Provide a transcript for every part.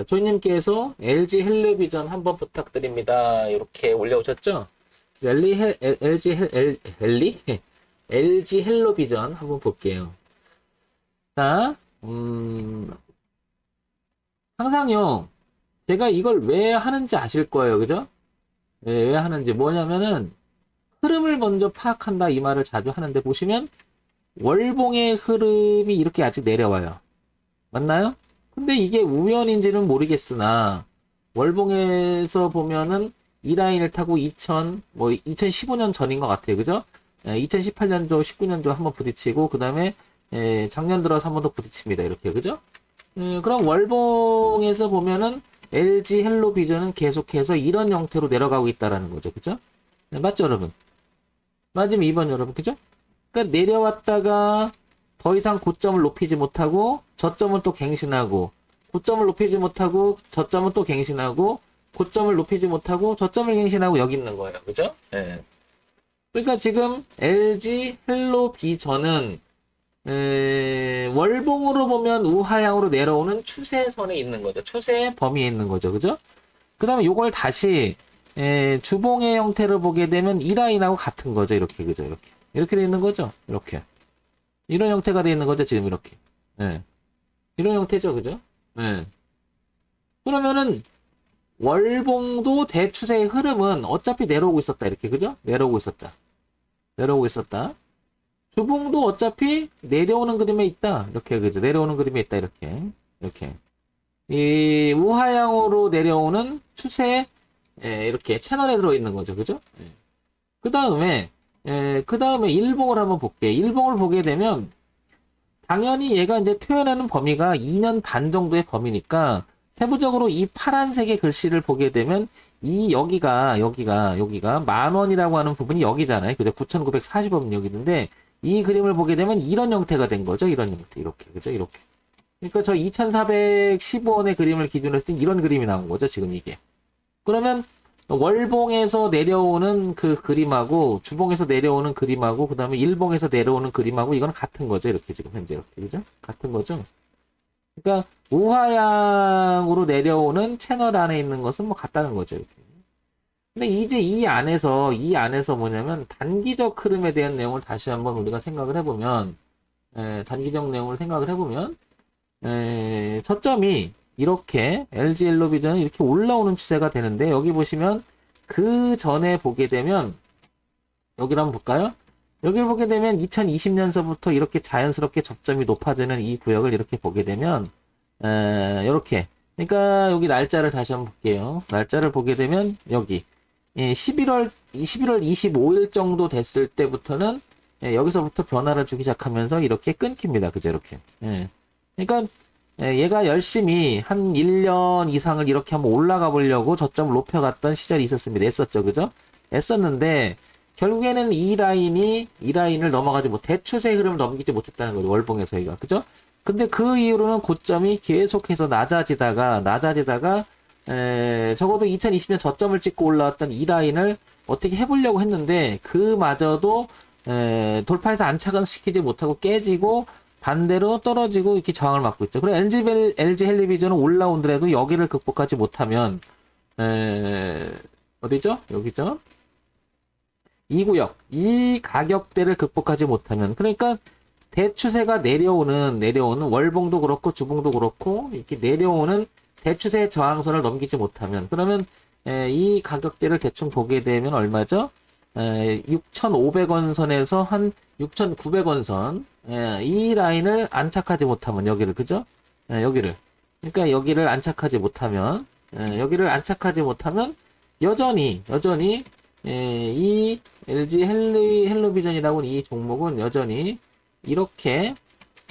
조이님께서 LG 헬로비전 한번 부탁드립니다. 이렇게 올려오셨죠? LG 헬로비전 한번 볼게요. 자, 항상요, 제가 이걸 왜 하는지 아실 거예요. 그죠? 왜 하는지. 뭐냐면은, 흐름을 먼저 파악한다. 이 말을 자주 하는데, 보시면, 월봉의 흐름이 이렇게 아직 내려와요. 맞나요? 근데 이게 우연인지는 모르겠으나 월봉에서 보면은 이 라인을 타고 2015년 전인 것 같아요. 그죠? 2018년도, 19년도 한번 부딪히고 그 다음에 작년 들어서 한 번 더 부딪힙니다. 이렇게 그죠? 그럼 월봉에서 보면은 LG 헬로비전은 계속해서 이런 형태로 내려가고 있다라는 거죠. 그죠? 맞죠, 여러분? 맞으면 2번 여러분. 그죠? 그러니까 내려왔다가 더 이상 고점을 높이지 못하고 저점은 또 갱신하고 고점을 높이지 못하고 저점은 또 갱신하고 고점을 높이지 못하고 저점을 갱신하고 여기 있는 거예요. 그죠? 예. 그러니까 지금 LG 헬로비전은 월봉으로 보면 우하향으로 내려오는 추세선에 있는 거죠. 추세 범위에 있는 거죠. 그죠? 그 다음에 요걸 다시 주봉의 형태를 보게 되면 이 라인하고 같은 거죠. 이렇게 그죠? 이렇게 돼 있는 거죠. 이렇게 이런 형태가 돼 있는 거죠. 지금 이렇게 이런 형태죠. 그죠? 그러면은 월봉도 대추세의 흐름은 어차피 내려오고 있었다. 이렇게 그죠? 내려오고 있었다. 주봉도 어차피 내려오는 그림에 있다. 이렇게 그죠? 내려오는 그림에 있다. 이렇게 이 우하향으로 내려오는 추세 이렇게 채널에 들어있는 거죠. 그죠? 그 다음에 일봉을 한번 볼게요. 일봉을 보게 되면 당연히 얘가 이제 표현하는 범위가 2년 반 정도의 범위니까 세부적으로 이 파란색의 글씨를 보게 되면 이 여기가 10,000원이라고 하는 부분이 여기잖아요. 그죠? 9,940원 여기 있는데 이 그림을 보게 되면 이런 형태가 된 거죠. 이런 형태. 이렇게. 그죠? 이렇게. 그러니까 저 2,415원의 그림을 기준으로 했을 때 이런 그림이 나온 거죠. 지금 이게. 그러면 월봉에서 내려오는 그 그림하고 주봉에서 내려오는 그림하고 그 다음에 일봉에서 내려오는 그림하고 이건 같은 거죠. 이렇게 지금 현재 이렇게. 그죠? 같은 거죠. 그러니까 우하향으로 내려오는 채널 안에 있는 것은 뭐 같다는 거죠. 이렇게. 근데 이제 이 안에서 뭐냐면 단기적 흐름에 대한 내용을 다시 한번 우리가 생각을 해보면 단기적 내용을 생각을 해보면 저점이 이렇게 LG 헬로비전은 이렇게 올라오는 추세가 되는데 여기 보시면 그 전에 보게 되면 여기를 한번 볼까요? 여기를 보게 되면 2020년서부터 이렇게 자연스럽게 접점이 높아지는 이 구역을 이렇게 보게 되면 이렇게 그러니까 여기 날짜를 다시 한번 볼게요. 날짜를 보게 되면 여기 11월 25일 정도 됐을 때부터는 여기서부터 변화를 주기 시작하면서 이렇게 끊깁니다. 그죠? 이렇게. 그러니까 얘가 열심히 한 1년 이상을 이렇게 한번 올라가 보려고 저점을 높여갔던 시절이 있었습니다. 애썼죠. 그죠? 애썼는데 결국에는 이 라인을 넘어가지 대추세 흐름을 넘기지 못했다는 거죠. 월봉에서 이가. 그죠? 근데 그 이후로는 고점이 계속해서 낮아지다가 적어도 2020년 저점을 찍고 올라왔던 이 라인을 어떻게 해보려고 했는데 그마저도 돌파해서 안착시키지 못하고 깨지고 반대로 떨어지고 이렇게 저항을 맞고 있죠. 그리고 LG 헬리비전은 올라온더라도 여기를 극복하지 못하면 어디죠? 여기죠? 이 구역, 이 가격대를 극복하지 못하면 그러니까 대추세가 내려오는 월봉도 그렇고 주봉도 그렇고 이렇게 내려오는 대추세 저항선을 넘기지 못하면 그러면 이 가격대를 대충 보게 되면 얼마죠? 6,500원 선에서 한 6,900원 선, 이 라인을 안착하지 못하면 여기를 그죠? 여기를 그러니까 여기를 안착하지 못하면 여전히 이 LG 헬로비전이라고 이 종목은 여전히 이렇게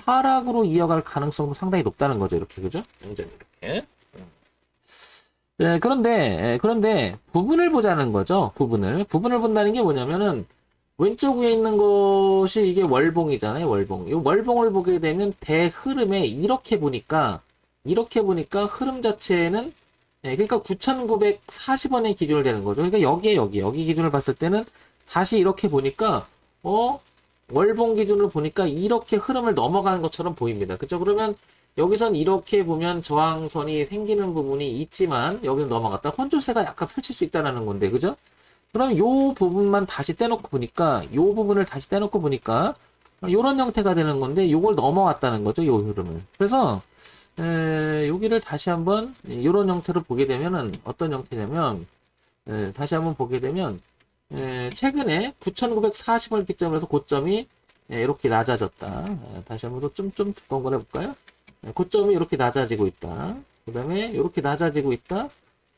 하락으로 이어갈 가능성도 상당히 높다는 거죠. 이렇게 그죠? 여전히 이렇게. 그런데 부분을 보자는 거죠. 부분을 본다는 게 뭐냐면은 왼쪽 위에 있는 것이 이게 월봉이잖아요. 월봉. 이 월봉을 보게 되면 대흐름에 이렇게 보니까 흐름 자체는 그러니까 9,940원의 기준을 되는 거죠. 그러니까 여기 기준을 봤을 때는 다시 이렇게 보니까 월봉 기준으로 보니까 이렇게 흐름을 넘어가는 것처럼 보입니다. 그죠? 그러면 여기선 이렇게 보면 저항선이 생기는 부분이 있지만 여기는 넘어갔다. 혼조세가 약간 펼칠 수 있다는 건데, 그죠? 그럼 요 부분만 다시 떼놓고 보니까, 요 부분을 다시 떼놓고 보니까, 요런 형태가 되는 건데, 요걸 넘어왔다는 거죠, 요 흐름을. 그래서, 여기를 다시 한번, 요런 형태로 보게 되면은, 어떤 형태냐면, 다시 한번 보게 되면, 최근에 9,940을 기점으로 해서 고점이 이렇게 낮아졌다. 다시 한번 좀 두꺼운 걸 해볼까요? 고점이 이렇게 낮아지고 있다. 그 다음에 이렇게 낮아지고 있다.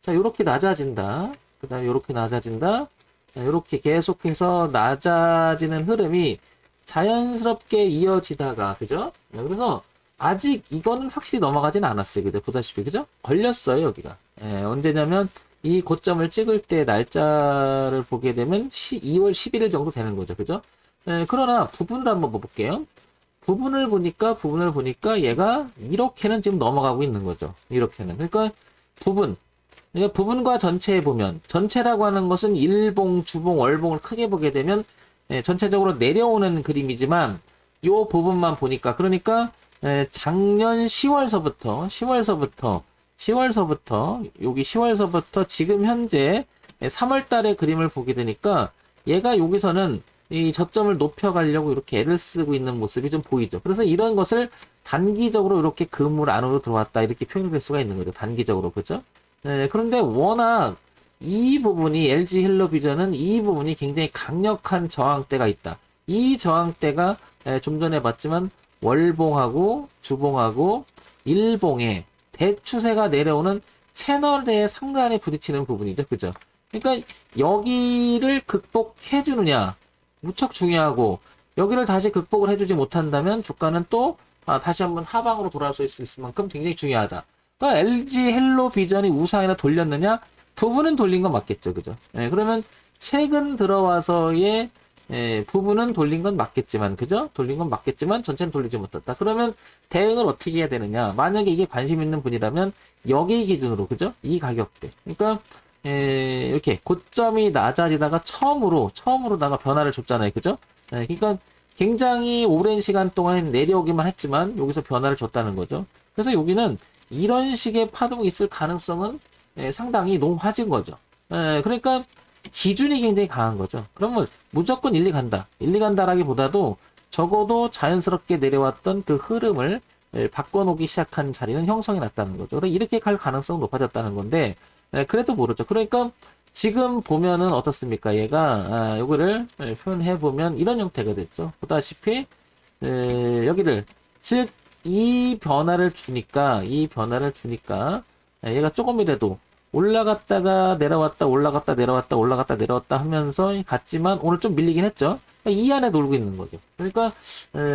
자, 이렇게 낮아진다. 그 다음에 이렇게 낮아진다. 이렇게 계속해서 낮아지는 흐름이 자연스럽게 이어지다가, 그죠? 그래서 아직 이거는 확실히 넘어가진 않았어요. 그죠? 보다시피, 그죠? 걸렸어요, 여기가. 언제냐면 이 고점을 찍을 때 날짜를 보게 되면 2월 11일 정도 되는 거죠. 그죠? 그러나 부분을 한번 볼게요. 부분을 보니까 얘가 이렇게는 지금 넘어가고 있는 거죠. 이렇게는. 그러니까 부분과 전체에 보면, 전체라고 하는 것은 일봉, 주봉, 월봉을 크게 보게 되면 전체적으로 내려오는 그림이지만 요 부분만 보니까, 그러니까 작년 10월서부터 여기 10월서부터 지금 현재 3월 달의 그림을 보게 되니까 얘가 여기서는 이 저점을 높여가려고 이렇게 애를 쓰고 있는 모습이 좀 보이죠. 그래서 이런 것을 단기적으로 이렇게 그물 안으로 들어왔다, 이렇게 표현할 수가 있는 거죠. 단기적으로. 그죠? 그런데 워낙 이 부분이, LG 헬로비전은 이 부분이 굉장히 강력한 저항대가 있다. 이 저항대가 좀 전에 봤지만 월봉하고 주봉하고 일봉에 대추세가 내려오는 채널에 상단에 부딪히는 부분이죠. 그죠? 그러니까 여기를 극복해 주느냐 무척 중요하고, 여기를 다시 극복을 해주지 못한다면 주가는 또 다시 한번 하방으로 돌아올 수 있을 만큼 굉장히 중요하다. 그러니까 LG 헬로비전이 우상이나 돌렸느냐? 부분은 돌린 건 맞겠죠. 그죠? 그러면 최근 들어와서의 부분은 돌린 건 맞겠지만, 그죠? 돌린 건 맞겠지만 전체는 돌리지 못했다. 그러면 대응을 어떻게 해야 되느냐? 만약에 이게 관심 있는 분이라면 여기 기준으로, 그죠? 이 가격대. 그러니까 이렇게 고점이 낮아지다가 처음으로다가 변화를 줬잖아요. 그죠? 그러니까 굉장히 오랜 시간 동안 내려오기만 했지만 여기서 변화를 줬다는 거죠. 그래서 여기는 이런 식의 파동이 있을 가능성은 상당히 높아진 거죠. 그러니까 기준이 굉장히 강한 거죠. 그러면 무조건 1, 2 간다. 1, 2 간다라기보다도 적어도 자연스럽게 내려왔던 그 흐름을 바꿔놓기 시작한 자리는 형성이 났다는 거죠. 그래서 이렇게 갈 가능성이 높아졌다는 건데, 그래도 모르죠. 그러니까 지금 보면은 어떻습니까? 얘가 요거를 표현해 보면 이런 형태가 됐죠. 보다시피 여기를, 즉 이 변화를 주니까 얘가 조금이라도 올라갔다가 내려왔다 하면서 갔지만 오늘 좀 밀리긴 했죠. 이 안에 놀고 있는 거죠. 그러니까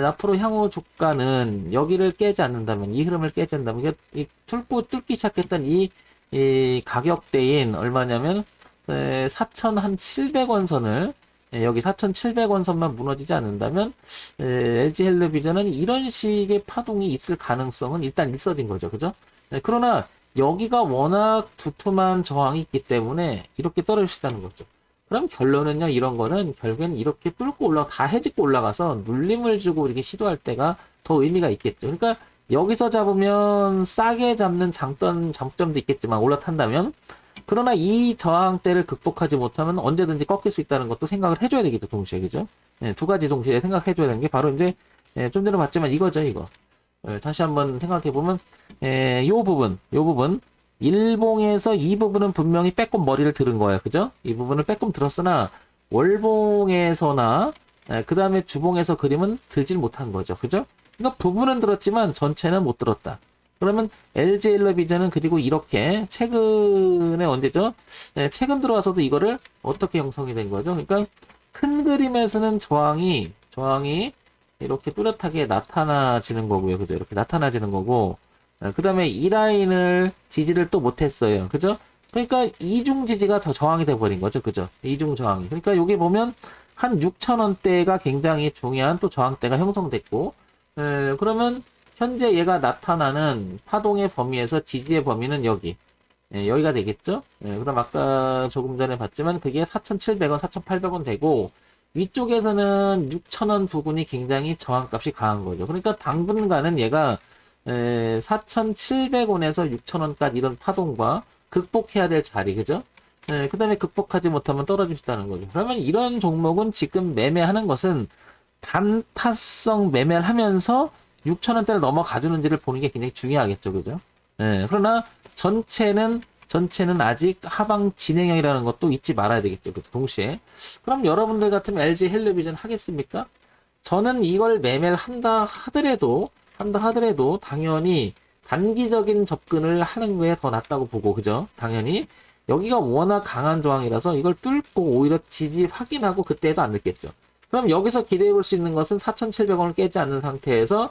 앞으로 향후 주가는 여기를 깨지 않는다면, 이 흐름을 깨지 않는다면, 이 뚫기 시작했던 이 가격대인 얼마냐면 4,700원 선을, 여기 4,700원 선만 무너지지 않는다면 LG 헬로비전은 이런 식의 파동이 있을 가능성은 일단 있어진 거죠. 그죠? 그러나 여기가 워낙 두툼한 저항이 있기 때문에 이렇게 떨어질 수 있다는 거죠. 그럼 결론은요, 이런 거는 결국엔 이렇게 뚫고 다 해집고 올라가서 눌림을 주고 이렇게 시도할 때가 더 의미가 있겠죠. 그러니까 여기서 잡으면 싸게 잡는 장점도 있겠지만, 올라탄다면. 그러나 이 저항대를 극복하지 못하면 언제든지 꺾일 수 있다는 것도 생각을 해줘야 되겠죠, 동시에. 그죠? 두 가지 동시에 생각해줘야 되는 게 바로 이제, 좀 전에 봤지만 이거죠, 이거. 다시 한번 생각해보면, 요 부분. 일봉에서 이 부분은 분명히 빼꼼 머리를 들은 거예요. 그죠? 이 부분을 빼꼼 들었으나, 월봉에서나, 그 다음에 주봉에서 그림은 들질 못한 거죠. 그죠? 그러니까 부분은 들었지만 전체는 못 들었다. 그러면 LG 헬로비전은 그리고 이렇게 최근에 언제죠? 최근 들어와서도 이거를 어떻게 형성이 된 거죠? 그러니까 큰 그림에서는 저항이 이렇게 뚜렷하게 나타나지는 거고요. 그죠? 이렇게 나타나지는 거고, 그 다음에 이 라인을 지지를 또 못했어요. 그죠? 그러니까 이중 지지가 더 저항이 돼버린 거죠. 그죠? 이중 저항이. 그러니까 여기 보면 한 6,000원대가 굉장히 중요한 또 저항대가 형성됐고, 그러면 현재 얘가 나타나는 파동의 범위에서 지지의 범위는 여기가 되겠죠? 그럼 아까 조금 전에 봤지만 그게 4,700원, 4,800원 되고, 위쪽에서는 6,000원 부분이 굉장히 저항값이 강한 거죠. 그러니까 당분간은 얘가 4,700원에서 6,000원까지 이런 파동과 극복해야 될 자리, 그죠? 그 다음에 극복하지 못하면 떨어질 수 있다는 거죠. 그러면 이런 종목은 지금 매매하는 것은 단타성 매매를 하면서 6,000원대를 넘어가주는지를 보는 게 굉장히 중요하겠죠, 그죠? 그러나 전체는 아직 하방 진행형이라는 것도 잊지 말아야 되겠죠, 그 동시에. 그럼 여러분들 같으면 LG 헬로비전 하겠습니까? 저는 이걸 매매를 한다 하더라도 당연히 단기적인 접근을 하는 게 더 낫다고 보고, 그죠? 당연히. 여기가 워낙 강한 저항이라서 이걸 뚫고 오히려 지지 확인하고 그때도 안 늦겠죠. 그럼 여기서 기대해 볼 수 있는 것은 4,700원을 깨지 않는 상태에서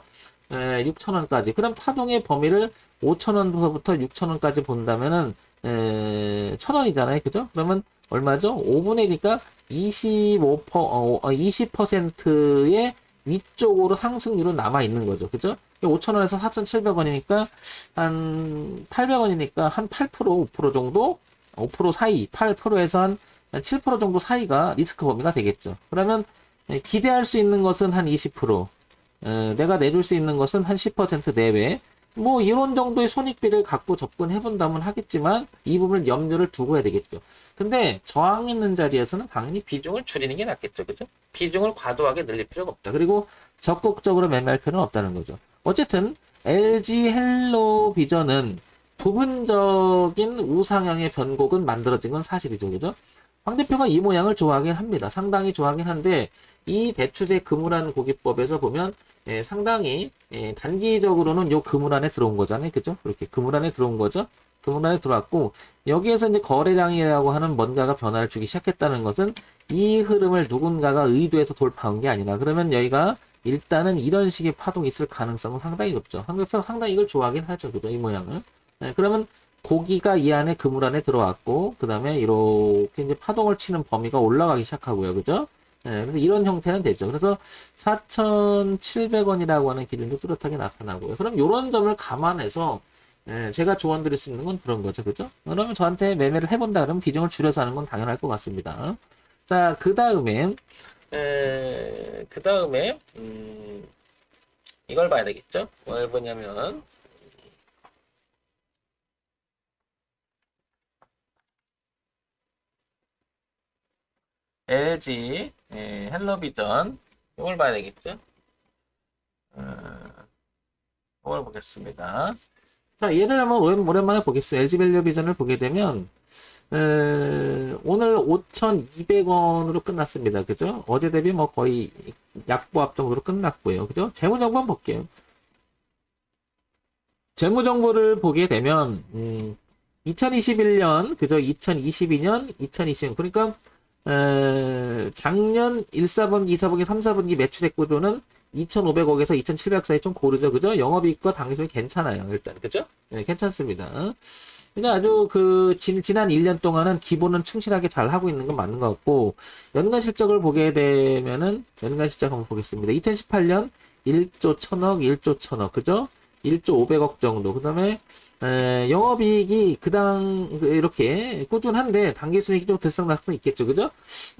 6,000원까지. 그럼 파동의 범위를 5,000원부터 6,000원까지 본다면은 1,000원이잖아요. 그죠? 그러면 얼마죠? 5분의 1이니까 20%의 위쪽으로 상승률은 남아 있는 거죠. 그죠? 5,000원에서 4,700원이니까 한 800원이니까 한 8%, 5% 정도, 5% 사이, 8%에서 한 7% 정도 사이가 리스크 범위가 되겠죠. 그러면 기대할 수 있는 것은 한 20%, 내가 내줄 수 있는 것은 한 10% 내외, 뭐 이런 정도의 손익비를 갖고 접근해 본다면 하겠지만 이 부분을 염려를 두고 해야 되겠죠. 근데 저항 있는 자리에서는 당연히 비중을 줄이는 게 낫겠죠. 그죠? 비중을 과도하게 늘릴 필요가 없다. 그리고 적극적으로 매매할 필요는 없다는 거죠. 어쨌든 LG 헬로비전은 부분적인 우상향의 변곡은 만들어진 건 사실이죠. 그죠? 황 대표가 이 모양을 좋아하긴 합니다. 상당히 좋아하긴 한데 이 대추세 그물안 고기법에서 보면 상당히 단기적으로는 요 그물 안에 들어온 거잖아요. 그죠? 이렇게 그물 안에 들어온 거죠. 그물 안에 들어왔고 여기에서 이제 거래량이라고 하는 뭔가가 변화를 주기 시작했다는 것은 이 흐름을 누군가가 의도해서 돌파한 게 아니라 그러면 여기가 일단은 이런 식의 파동이 있을 가능성은 상당히 높죠. 황 대표가 상당히 이걸 좋아하긴 하죠. 그죠? 이 모양을. 그러면 고기가 이 안에 그물 안에 들어왔고 그 다음에 이렇게 이제 파동을 치는 범위가 올라가기 시작하고요. 그죠? 그래서 이런 형태는 되죠. 그래서 4,700원이라고 하는 기준도 뚜렷하게 나타나고요. 그럼 이런 점을 감안해서 제가 조언 드릴 수 있는 건 그런 거죠. 그죠? 그러면 저한테 매매를 해본다 그러면 비중을 줄여서 하는 건 당연할 것 같습니다. 자, 그 다음에 이걸 봐야 되겠죠? 뭘 보냐면 LG 헬로비전 이걸 봐야 되겠죠? 이걸 보겠습니다. 자, 얘를 한번 오랜만에 보겠어요. LG 헬로비전을 보게 되면 오늘 5,200원으로 끝났습니다. 그죠? 어제 대비 뭐 거의 약보합 정도로 끝났고요. 그죠? 재무정보 한번 볼게요. 재무정보를 보게 되면 2021년 그죠? 2022년 2020년 그러니까 작년 1사분기, 2사분기, 3사분기 매출액 구조는 2,500억에서 2,700억 사이 좀 고르죠. 그죠? 영업이익과 당기순이 괜찮아요. 일단. 그죠? 네, 괜찮습니다. 그러니까 아주 지난 1년 동안은 기본은 충실하게 잘 하고 있는 건 맞는 것 같고, 연간 실적을 보게 되면은, 연간 실적 한번 보겠습니다. 2018년 1조 1,000억, 1조 1,000억. 그죠? 1조 500억 정도. 그 다음에, 영업이익이 이렇게 꾸준한데 단기순이익이 좀 들썩날썩 있겠죠. 그죠?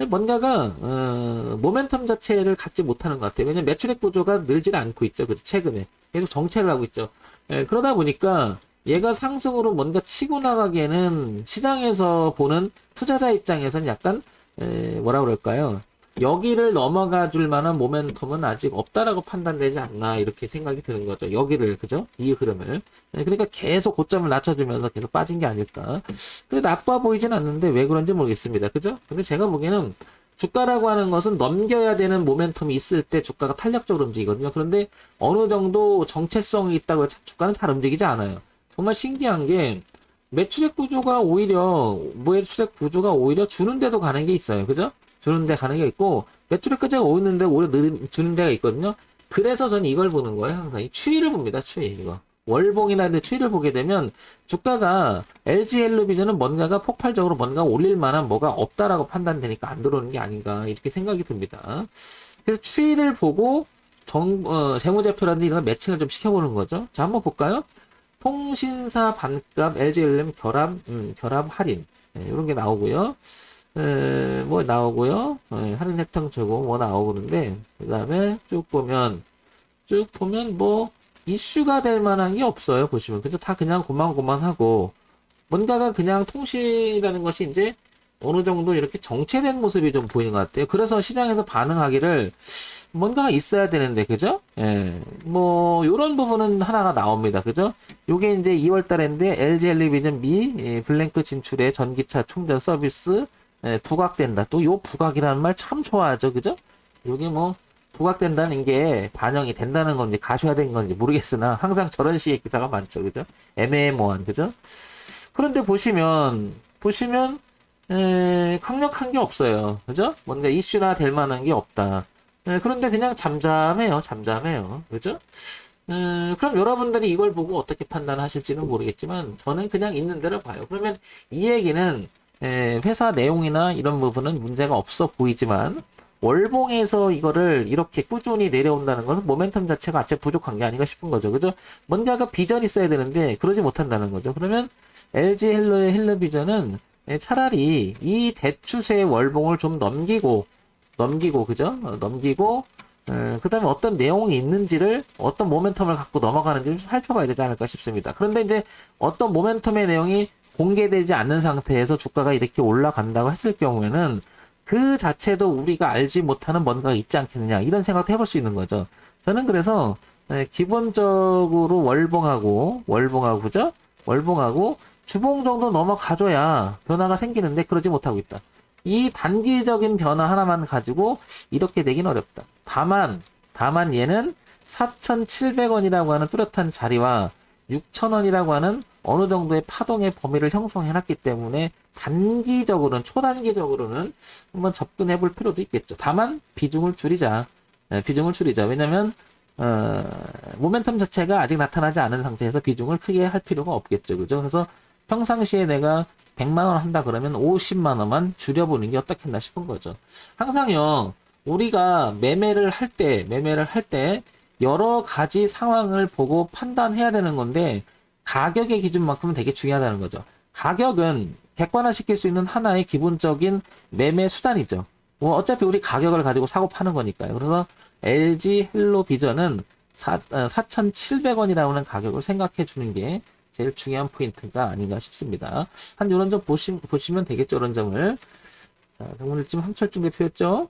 뭔가가 모멘텀 자체를 갖지 못하는 것 같아요. 왜냐면 매출액 구조가 늘지 않고 있죠. 그죠? 최근에 계속 정체를 하고 있죠. 그러다 보니까 얘가 상승으로 뭔가 치고 나가기에는 시장에서 보는 투자자 입장에서는 약간 뭐라 그럴까요? 여기를 넘어가 줄 만한 모멘텀은 아직 없다라고 판단되지 않나 이렇게 생각이 드는 거죠. 여기를 그죠? 이 흐름을. 그러니까 계속 고점을 낮춰주면서 계속 빠진 게 아닐까. 근데 나빠 보이진 않는데 왜 그런지 모르겠습니다. 그죠? 근데 제가 보기에는 주가라고 하는 것은 넘겨야 되는 모멘텀이 있을 때 주가가 탄력적으로 움직이거든요. 그런데 어느 정도 정체성이 있다고 해서 주가는 잘 움직이지 않아요. 정말 신기한 게 매출액 구조가 오히려 주는 데도 가는 게 있어요. 그죠? 주는 데 가는 게 있고 매출액 끄제가 오는데 오히려 주는 데가 있거든요. 그래서 저는 이걸 보는 거예요. 항상 이 추이를 봅니다. 추이 이거 월봉이나 추이를 보게 되면 주가가 LG 헬로비전은 뭔가가 폭발적으로 뭔가 올릴 만한 뭐가 없다라고 판단되니까 안 들어오는 게 아닌가 이렇게 생각이 듭니다. 그래서 추이를 보고 재무제표라든지 이런 매칭을 좀 시켜보는 거죠. 자, 한번 볼까요? 통신사 반값 LG 헬로비전 결합 할인 이런 게 나오고요. 뭐 나오고요. 할인 혜택 제공 뭐 나오고 그런데 그 다음에 쭉 보면 뭐 이슈가 될 만한 게 없어요. 보시면. 그죠? 다 그냥 고만고만하고, 뭔가가 그냥 통신이라는 것이 이제 어느 정도 이렇게 정체된 모습이 좀 보이는 것 같아요. 그래서 시장에서 반응하기를 뭔가가 있어야 되는데, 그죠? 예. 뭐, 요런 부분은 하나가 나옵니다. 그죠? 요게 이제 2월 달인데, LG 헬리비전 미, 블랭크 진출에 전기차 충전 서비스, 부각된다. 또 요 부각이라는 말 참 좋아하죠. 그죠? 요게 뭐, 부각된다는 게 반영이 된다는 건지 가셔야된 건지 모르겠으나, 항상 저런 식의 기사가 많죠. 그죠? 애매모호한, 그죠? 그런데 보시면, 강력한 게 없어요. 그죠? 뭔가 이슈나 될 만한 게 없다. 그런데 그냥 잠잠해요. 잠잠해요. 그죠? 그럼 여러분들이 이걸 보고 어떻게 판단하실지는 모르겠지만, 저는 그냥 있는 대로 봐요. 그러면 이 얘기는, 회사 내용이나 이런 부분은 문제가 없어 보이지만, 월봉에서 이거를 이렇게 꾸준히 내려온다는 것은 모멘텀 자체가 아체 부족한 게 아닌가 싶은 거죠. 그죠? 뭔가가 비전이 있어야 되는데, 그러지 못한다는 거죠. 그러면 LG 헬로의 헬로비전은 차라리 이 대추세의 월봉을 좀 넘기고, 그죠? 넘기고, 그 다음에 어떤 내용이 있는지를, 어떤 모멘텀을 갖고 넘어가는지를 살펴봐야 되지 않을까 싶습니다. 그런데 이제 어떤 모멘텀의 내용이 공개되지 않는 상태에서 주가가 이렇게 올라간다고 했을 경우에는 그 자체도 우리가 알지 못하는 뭔가가 있지 않겠느냐, 이런 생각도 해볼 수 있는 거죠. 저는 그래서 기본적으로 월봉하고, 그죠? 월봉하고 주봉 정도 넘어가줘야 변화가 생기는데 그러지 못하고 있다. 이 단기적인 변화 하나만 가지고 이렇게 되긴 어렵다. 다만 얘는 4,700원이라고 하는 뚜렷한 자리와 6,000원이라고 하는 어느 정도의 파동의 범위를 형성해놨기 때문에 초단기적으로는 한번 접근해 볼 필요도 있겠죠. 다만 비중을 줄이자. 비중을 줄이자. 왜냐면 모멘텀 자체가 아직 나타나지 않은 상태에서 비중을 크게 할 필요가 없겠죠. 그죠? 그래서 평상시에 내가 100만원 한다 그러면 50만원만 줄여보는 게 어떻겠나 싶은 거죠. 항상요, 우리가 매매를 할 때 여러 가지 상황을 보고 판단해야 되는 건데, 가격의 기준만큼은 되게 중요하다는 거죠. 가격은 객관화시킬 수 있는 하나의 기본적인 매매 수단이죠. 뭐 어차피 우리 가격을 가지고 사고 파는 거니까요. 그래서 LG 헬로비전은 4,700원이라는 가격을 생각해 주는 게 제일 중요한 포인트가 아닌가 싶습니다. 한 이런 점 보시면 되겠죠. 이런 점을. 자, 오늘 지금 함철중 대표였죠.